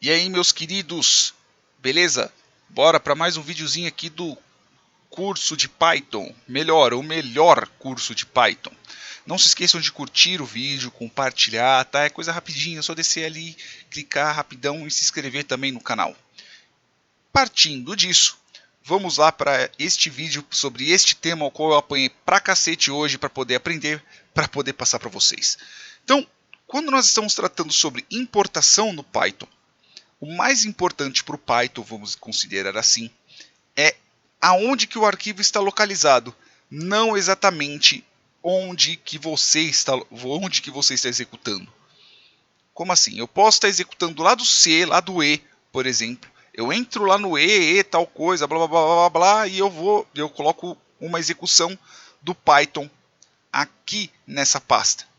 E aí, meus queridos, beleza? Bora para mais um videozinho aqui do curso de Python, o melhor curso de Python. Não se esqueçam de curtir o vídeo, compartilhar, tá? É coisa rapidinha, é só descer ali, clicar rapidão e se inscrever também no canal. Partindo disso, vamos lá para este vídeo sobre este tema ao qual eu apanhei pra cacete hoje para poder aprender, para poder passar para vocês. Então, quando nós estamos tratando sobre importação no Python, o mais importante para o Python, vamos considerar assim, é aonde que o arquivo está localizado, não exatamente onde que você está executando. Como assim? Eu posso estar executando lá do C, lá do E, por exemplo. Eu entro lá no E tal coisa, blá blá blá blá blá, e eu coloco uma execução do Python aqui nessa pasta.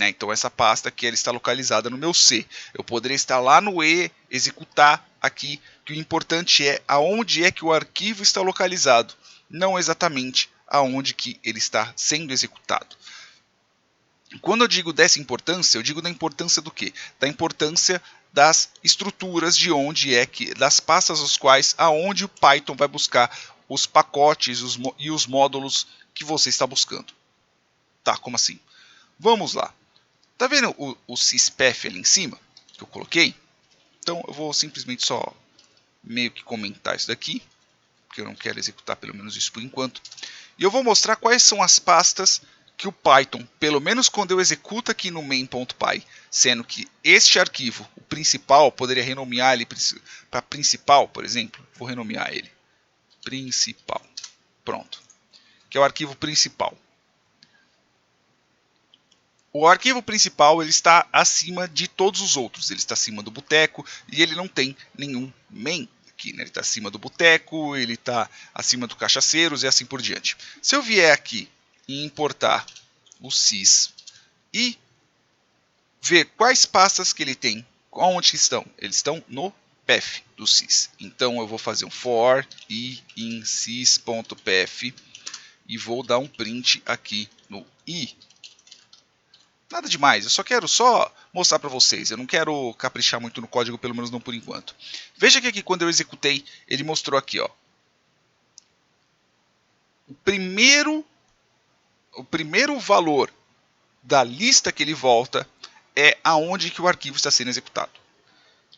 Então essa pasta aqui ela está localizada no meu C. Eu poderia estar lá no E, executar aqui, que o importante é aonde é que o arquivo está localizado, não exatamente aonde que ele está sendo executado. Quando eu digo dessa importância, eu digo da importância do quê? Da importância das estruturas de onde é que, das pastas as quais, aonde o Python vai buscar os pacotes e os módulos que você está buscando. Tá, como assim? Vamos lá. Tá vendo o syspath ali em cima, que eu coloquei? Então eu vou simplesmente só meio que comentar isso daqui, porque eu não quero executar pelo menos isso por enquanto. E eu vou mostrar quais são as pastas que o Python, pelo menos quando eu executo aqui no main.py, sendo que este arquivo, o principal, poderia renomear ele para principal, por exemplo. Vou renomear ele principal. Pronto. Que é o arquivo principal. O arquivo principal ele está acima de todos os outros. Ele está acima do boteco e ele não tem nenhum main aqui, né? Ele está acima do boteco, ele está acima do cachaceiros e assim por diante. Se eu vier aqui e importar o sys e ver quais pastas que ele tem, onde estão? Eles estão no path do sys. Então eu vou fazer um for i in sys.path e vou dar um print aqui no i. Nada demais, eu só quero mostrar para vocês, eu não quero caprichar muito no código, pelo menos não por enquanto. Veja que aqui quando eu executei, ele mostrou aqui, ó, o primeiro valor da lista que ele volta é aonde que o arquivo está sendo executado.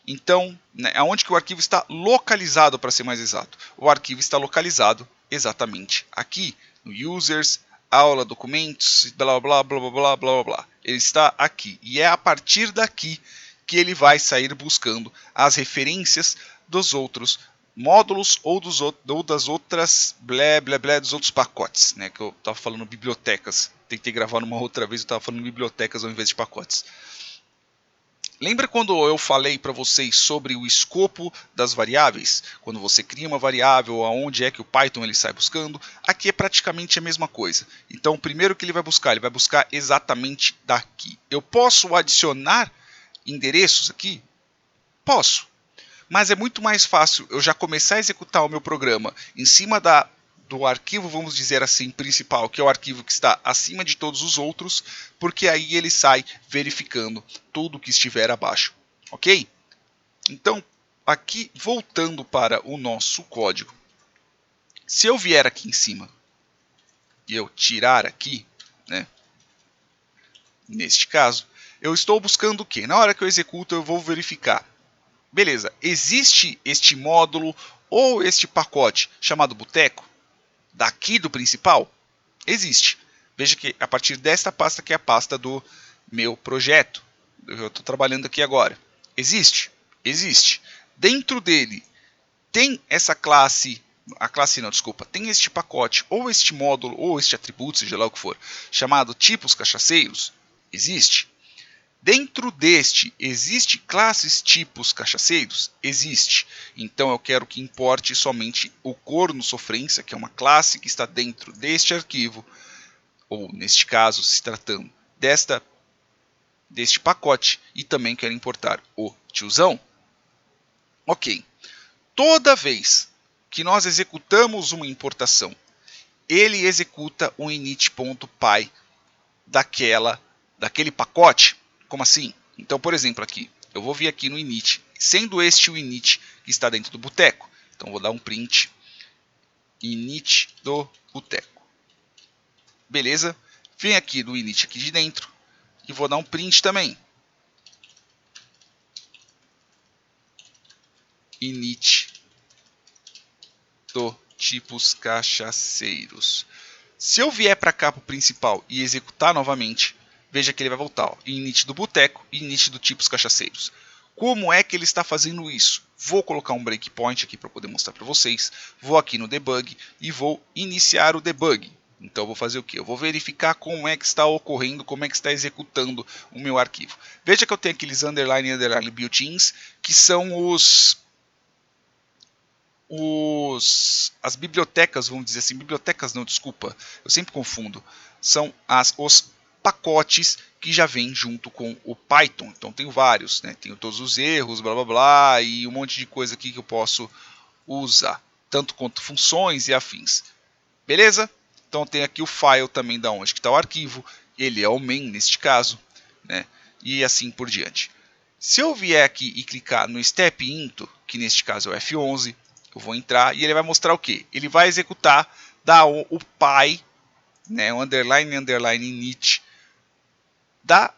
Então, aonde que o arquivo está localizado, para ser mais exato. O arquivo está localizado exatamente aqui, no users, aula, documentos, blá blá blá blá blá blá blá. Ele está aqui e é a partir daqui que ele vai sair buscando as referências dos outros módulos ou das outras dos outros pacotes, né? Que eu estava falando bibliotecas. Tentei gravar numa outra vez, eu estava falando bibliotecas ao invés de pacotes. Lembra quando eu falei para vocês sobre o escopo das variáveis? Quando você cria uma variável, aonde é que o Python ele sai buscando? Aqui é praticamente a mesma coisa. Então, o primeiro que ele vai buscar exatamente daqui. Eu posso adicionar endereços aqui? Posso. Mas é muito mais fácil eu já começar a executar o meu programa em cima do arquivo, vamos dizer assim, principal, que é o arquivo que está acima de todos os outros, porque aí ele sai verificando tudo que estiver abaixo, ok? Então, aqui, voltando para o nosso código, se eu vier aqui em cima e eu tirar aqui, né, neste caso, eu estou buscando o quê? Na hora que eu executo, eu vou verificar. Beleza, existe este módulo ou este pacote chamado boteco? Daqui do principal? Existe. Veja que a partir desta pasta que é a pasta do meu projeto, eu estou trabalhando aqui agora. Existe? Existe. Dentro dele tem essa classe, tem este pacote, ou este módulo, ou este atributo, seja lá o que for, chamado tipos cachaceiros? Existe. Dentro deste, existe classes tipos cachaceiros? Existe. Então eu quero que importe somente o corno sofrência, que é uma classe que está dentro deste arquivo, ou neste caso, se tratando deste pacote, e também quero importar o tiozão. Ok. Toda vez que nós executamos uma importação, ele executa o init.py daquele pacote. Como assim? Então, por exemplo, aqui, eu vou vir aqui no init, sendo este o init que está dentro do boteco. Então vou dar um print init do boteco. Beleza? Vem aqui no init aqui de dentro e vou dar um print também. Init do tipos cachaceiros. Se eu vier para cá para o principal e executar novamente, veja que ele vai voltar. Ó, init do boteco e init do tipos cachaceiros. Como é que ele está fazendo isso? Vou colocar um breakpoint aqui para poder mostrar para vocês. Vou aqui no debug e vou iniciar o debug. Então eu vou fazer o que? Eu vou verificar como é que está ocorrendo, como é que está executando o meu arquivo. Veja que eu tenho aqueles underline built-ins, que são as bibliotecas, vamos dizer assim, bibliotecas não, desculpa, eu sempre confundo, são os pacotes que já vêm junto com o Python. Então tenho vários, né? Tenho todos os erros, blá blá blá, e um monte de coisa aqui que eu posso usar, tanto quanto funções e afins. Beleza? Então tem aqui o file também da onde está o arquivo, ele é o main neste caso, né? E assim por diante. Se eu vier aqui e clicar no step into, que neste caso é o F11, eu vou entrar e ele vai mostrar o que? Ele vai executar o py, né, o underline init, da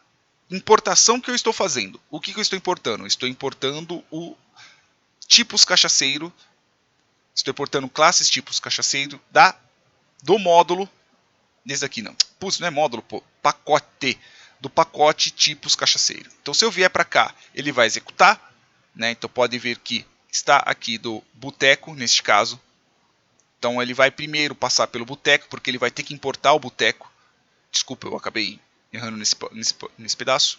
importação que eu estou fazendo. O que eu estou importando? Eu estou importando o tipos cachaceiro, estou importando classes tipos cachaceiro do módulo, desse aqui não, putz, não é módulo, pô, pacote, do pacote tipos cachaceiro. Então se eu vier para cá, ele vai executar, né? Então pode ver que está aqui do boteco, neste caso. Então ele vai primeiro passar pelo boteco, porque ele vai ter que importar o boteco. Desculpa, eu acabei errando nesse pedaço.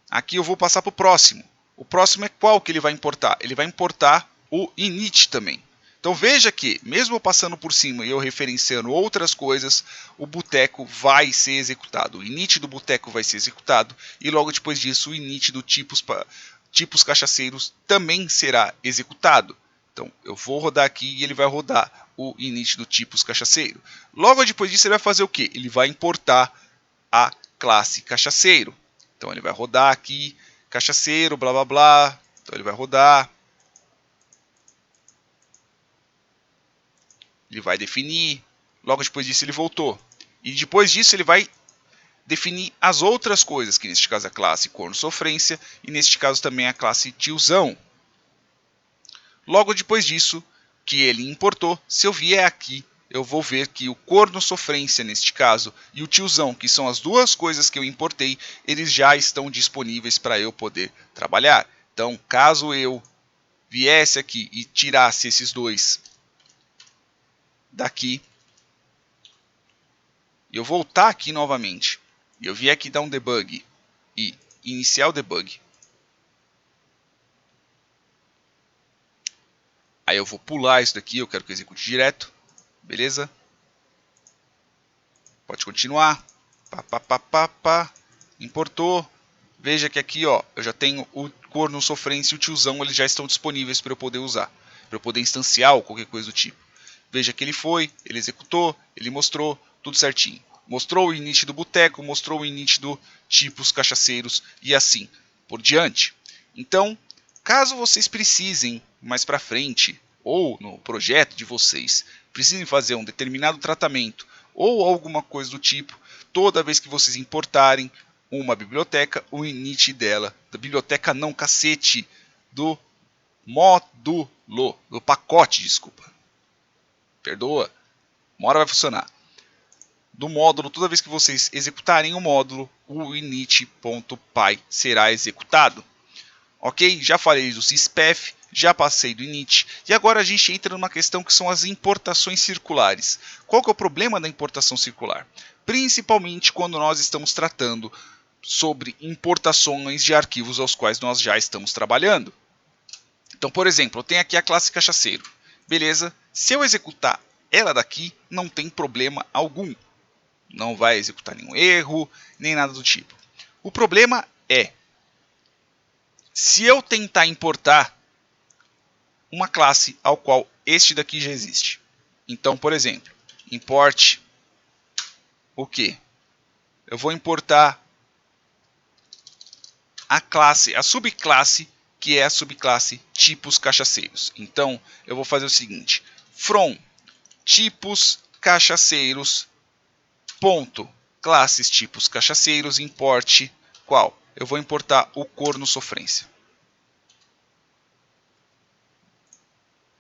Aqui eu vou passar para o próximo. O próximo é qual que ele vai importar? Ele vai importar o init também. Então veja que, mesmo passando por cima e eu referenciando outras coisas, o boteco vai ser executado. O init do boteco vai ser executado e logo depois disso o init do tipos cachaceiros também será executado. Então eu vou rodar aqui e ele vai rodar o init do tipos cachaceiro. Logo depois disso ele vai fazer o que? Ele vai importar a classe cachaceiro. Então ele vai rodar aqui, cachaceiro, blá blá blá. Então ele vai rodar. Ele vai definir. Logo depois disso ele voltou. E depois disso ele vai definir as outras coisas, que neste caso é a classe corno sofrência e neste caso também a classe tiozão. Logo depois disso, que ele importou, se eu vier aqui, eu vou ver que o corno sofrência, neste caso, e o tiozão, que são as duas coisas que eu importei, eles já estão disponíveis para eu poder trabalhar. Então, caso eu viesse aqui e tirasse esses dois daqui, e eu voltar aqui novamente, e eu vier aqui dar um debug e iniciar o debug, aí eu vou pular isso daqui, eu quero que execute direto, beleza? Pode continuar. Importou. Veja que aqui ó, eu já tenho o corno sofrência e o tiozão, eles já estão disponíveis para eu poder usar, para eu poder instanciar ou qualquer coisa do tipo. Veja que ele foi, ele executou, ele mostrou, tudo certinho. Mostrou o init do boteco, mostrou o init do tipos cachaceiros e assim por diante. Então, caso vocês precisem mais para frente, ou no projeto de vocês, precisem fazer um determinado tratamento ou alguma coisa do tipo, toda vez que vocês importarem uma biblioteca, o init dela, da biblioteca não, cacete, do módulo, do pacote, desculpa. Perdoa, uma hora vai funcionar. Do módulo, toda vez que vocês executarem o módulo, o init.py será executado. Ok? Já falei do syspef, já passei do init, e agora a gente entra numa questão que são as importações circulares. Qual que é o problema da importação circular? Principalmente quando nós estamos tratando sobre importações de arquivos aos quais nós já estamos trabalhando. Então, por exemplo, eu tenho aqui a classe cachaceiro. Beleza? Se eu executar ela daqui, não tem problema algum. Não vai executar nenhum erro, nem nada do tipo. O problema é, se eu tentar importar uma classe ao qual este daqui já existe. Então, por exemplo, import o quê? Eu vou importar a subclasse, que é a subclasse tipos cachaceiros. Então, eu vou fazer o seguinte: from tipos cachaceiros ponto classes tipos cachaceiros import qual? Eu vou importar o corno sofrência.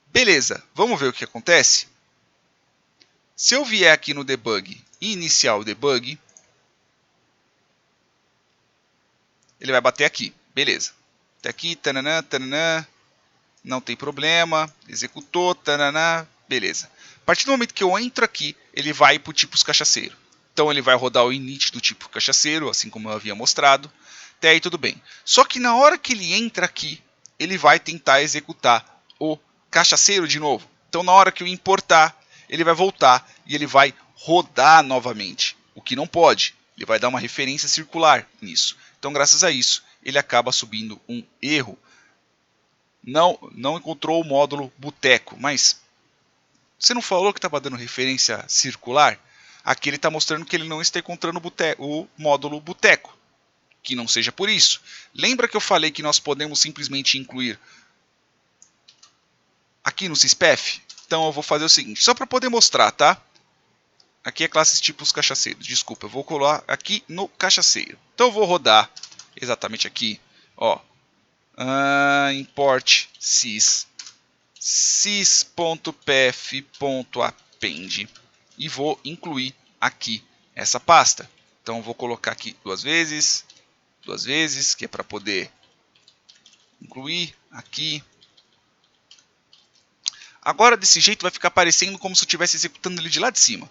Beleza, vamos ver o que acontece? Se eu vier aqui no debug e iniciar o debug, ele vai bater aqui, beleza. Até aqui, tananã, tananã, não tem problema, executou, tananã, beleza. A partir do momento que eu entro aqui, ele vai para o tipos cachaceiro. Então ele vai rodar o init do tipo cachaceiro, assim como eu havia mostrado. Até aí tudo bem. Só que na hora que ele entra aqui, ele vai tentar executar o cachaceiro de novo. Então na hora que eu importar, ele vai voltar e ele vai rodar novamente. O que não pode. Ele vai dar uma referência circular nisso. Então graças a isso, ele acaba subindo um erro. Não encontrou o módulo boteco, mas você não falou que estava dando referência circular? Aqui ele está mostrando que ele não está encontrando o módulo boteco. Que não seja por isso. Lembra que eu falei que nós podemos simplesmente incluir aqui no syspef? Então eu vou fazer o seguinte, só para poder mostrar, tá? Aqui é classes tipos cachaceiros. Desculpa, eu vou colar aqui no cachaceiro. Então eu vou rodar exatamente aqui, ó. Import sys.pf.append e vou incluir aqui essa pasta. Então eu vou colocar aqui duas vezes, que é para poder incluir aqui. Agora desse jeito vai ficar parecendo como se eu estivesse executando ele de lá de cima,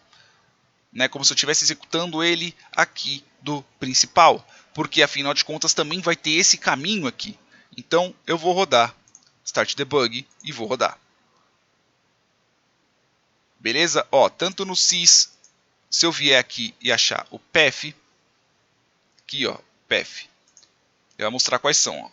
né? Como se eu estivesse executando ele aqui do principal, porque afinal de contas também vai ter esse caminho aqui. Então eu vou rodar Start Debug e vou rodar. Beleza? Ó, tanto no sys, se eu vier aqui e achar o path, aqui ó, path, ele vai mostrar quais são. Ó.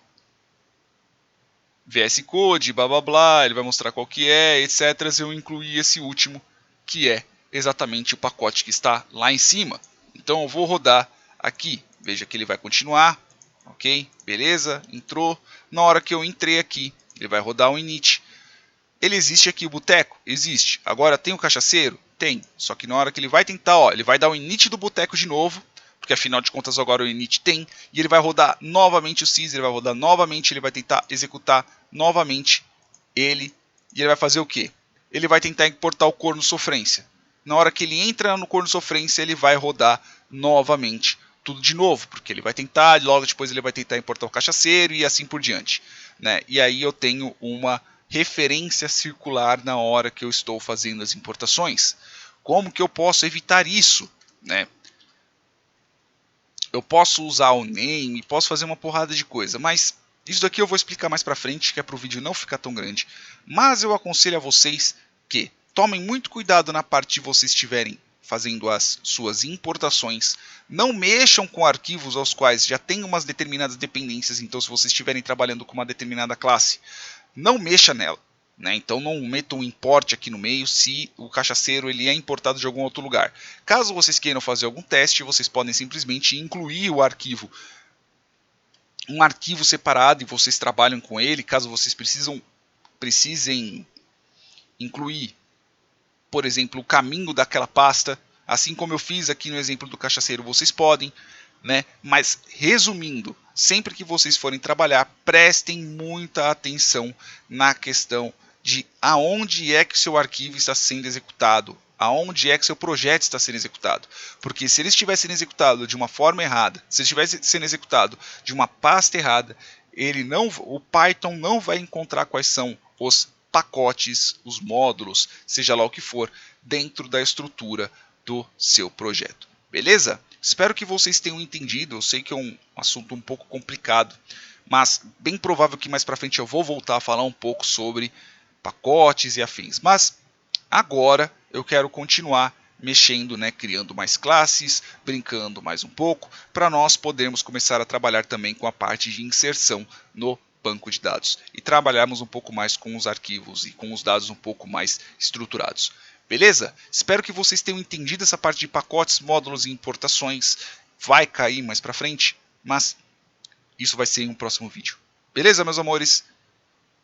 VS Code, blá blá blá, ele vai mostrar qual que é, etc. Eu incluí esse último, que é exatamente o pacote que está lá em cima. Então eu vou rodar aqui, veja que ele vai continuar, ok? Beleza, entrou. Na hora que eu entrei aqui, ele vai rodar o init. Ele existe aqui o boteco? Existe. Agora tem o cachaceiro? Tem. Só que na hora que ele vai tentar, ó, ele vai dar o init do boteco de novo, porque afinal de contas agora o init tem, e ele vai rodar novamente o sys, ele vai rodar novamente, ele vai tentar executar novamente ele, e ele vai fazer o quê? Ele vai tentar importar o corno sofrência. Na hora que ele entra no corno sofrência, ele vai rodar novamente tudo de novo, porque ele vai tentar, logo depois ele vai tentar importar o cachaceiro e assim por diante, né? E aí eu tenho uma referência circular na hora que eu estou fazendo as importações. Como que eu posso evitar isso, né? Eu posso usar o name, posso fazer uma porrada de coisa, mas isso daqui eu vou explicar mais pra frente, que é para o vídeo não ficar tão grande. Mas eu aconselho a vocês que tomem muito cuidado na parte de vocês estiverem fazendo as suas importações. Não mexam com arquivos aos quais já tem umas determinadas dependências. Então, se vocês estiverem trabalhando com uma determinada classe, não mexa nela. Né? Então não metam um import aqui no meio se o cachaceiro ele é importado de algum outro lugar. Caso vocês queiram fazer algum teste, vocês podem simplesmente incluir o arquivo, um arquivo separado, e vocês trabalham com ele. Caso vocês precisem incluir, por exemplo, o caminho daquela pasta, assim como eu fiz aqui no exemplo do cachaceiro, vocês podem, né? Mas resumindo, sempre que vocês forem trabalhar, prestem muita atenção na questão de aonde é que o seu arquivo está sendo executado, aonde é que seu projeto está sendo executado. Porque se ele estiver sendo executado de uma forma errada, se ele estiver sendo executado de uma pasta errada, o Python não vai encontrar quais são os pacotes, os módulos, seja lá o que for, dentro da estrutura do seu projeto. Beleza? Espero que vocês tenham entendido. Eu sei que é um assunto um pouco complicado, mas bem provável que mais para frente eu vou voltar a falar um pouco sobre pacotes e afins. Mas agora eu quero continuar mexendo, né, criando mais classes, brincando mais um pouco, para nós podermos começar a trabalhar também com a parte de inserção no banco de dados e trabalharmos um pouco mais com os arquivos e com os dados um pouco mais estruturados. Beleza? Espero que vocês tenham entendido essa parte de pacotes, módulos e importações. Vai cair mais para frente, mas Isso vai ser em um próximo vídeo. Beleza, meus amores?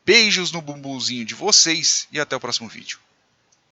Beijos no bumbumzinho de vocês e até o próximo vídeo.